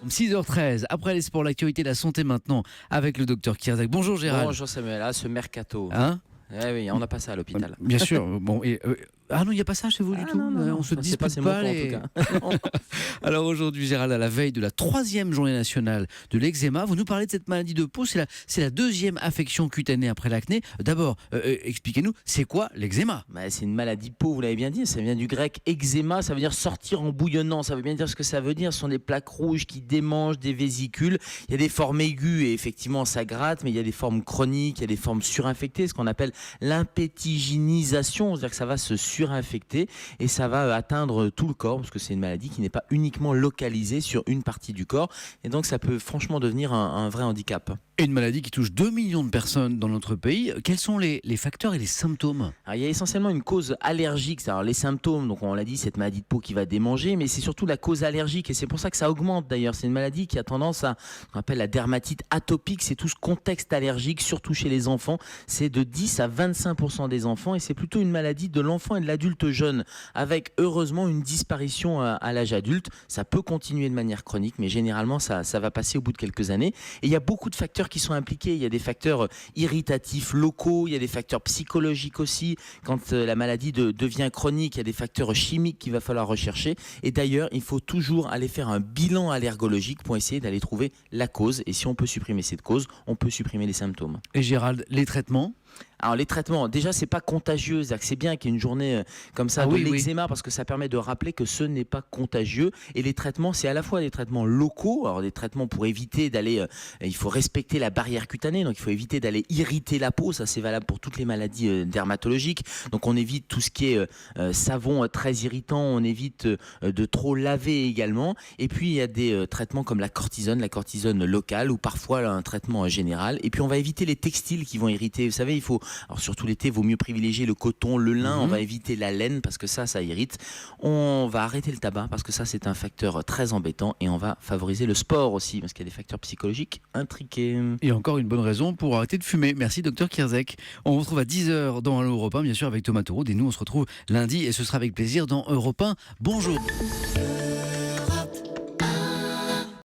6h13, après les sports, l'actualité, la santé maintenant, avec le docteur Kierzek. Bonjour Gérald. Bonjour Samuel, ce mercato. Hein? Oui, on n'a pas ça à l'hôpital. Bien sûr. Bon, ah non, il n'y a pas ça chez vous du tout. Non, on se c'est dispute pas, c'est pas. mon cas, en tout cas. Alors aujourd'hui, Gérald, à la veille de la 3e journée nationale de l'eczéma, vous nous parlez de cette maladie de peau. C'est la 2e affection cutanée après l'acné. D'abord, expliquez-nous, c'est quoi l'eczéma? C'est une maladie de peau, vous l'avez bien dit. Ça vient du grec eczéma, ça veut dire sortir en bouillonnant. Ça veut bien dire ce que ça veut dire. Ce sont des plaques rouges qui démangent des vésicules. Il y a des formes aiguës et effectivement ça gratte, mais il y a des formes chroniques, il y a des formes surinfectées, ce qu'on appelle l'impétiginisation, c'est-à-dire que ça va se surinfecter et ça va atteindre tout le corps, parce que c'est une maladie qui n'est pas uniquement localisée sur une partie du corps, et donc ça peut franchement devenir un vrai handicap. Et une maladie qui touche 2 millions de personnes dans notre pays. Quels sont les facteurs et les symptômes? Alors, il y a essentiellement une cause allergique, alors les symptômes, donc on l'a dit, cette maladie de peau qui va démanger, mais c'est surtout la cause allergique, et c'est pour ça que ça augmente d'ailleurs. C'est une maladie qui a tendance à, on appelle la dermatite atopique, c'est tout ce contexte allergique, surtout chez les enfants, c'est de 10 à 25% des enfants, et c'est plutôt une maladie de l'enfant et de l'adulte jeune, avec heureusement une disparition à l'âge adulte. Ça peut continuer de manière chronique, mais généralement ça va passer au bout de quelques années, et il y a beaucoup de facteurs qui sont impliqués. Il y a des facteurs irritatifs locaux, il y a des facteurs psychologiques aussi. Quand la maladie devient chronique, il y a des facteurs chimiques qu'il va falloir rechercher. Et d'ailleurs, il faut toujours aller faire un bilan allergologique pour essayer d'aller trouver la cause. Et si on peut supprimer cette cause, on peut supprimer les symptômes. Et Gérald, les traitements? Alors les traitements, déjà c'est pas contagieux, c'est bien qu'il y ait une journée comme ça de l'eczéma, parce que ça permet de rappeler que ce n'est pas contagieux. Et les traitements, c'est à la fois des traitements locaux, alors des traitements pour éviter d'aller, il faut respecter la barrière cutanée, donc il faut éviter d'aller irriter la peau, ça c'est valable pour toutes les maladies dermatologiques. Donc on évite tout ce qui est savon très irritant, on évite de trop laver également. Et puis il y a des traitements comme la cortisone locale, ou parfois un traitement général. Et puis on va éviter les textiles qui vont irriter, vous savez, alors surtout l'été, il vaut mieux privilégier le coton, le lin, on va éviter la laine parce que ça irrite. On va arrêter le tabac parce que ça c'est un facteur très embêtant, et on va favoriser le sport aussi parce qu'il y a des facteurs psychologiques intriqués. Et encore une bonne raison pour arrêter de fumer. Merci docteur Kierzek. On vous retrouve à 10h dans Europe 1, bien sûr avec Thomas Taureau, et nous on se retrouve lundi et ce sera avec plaisir dans Europe 1. Bonjour.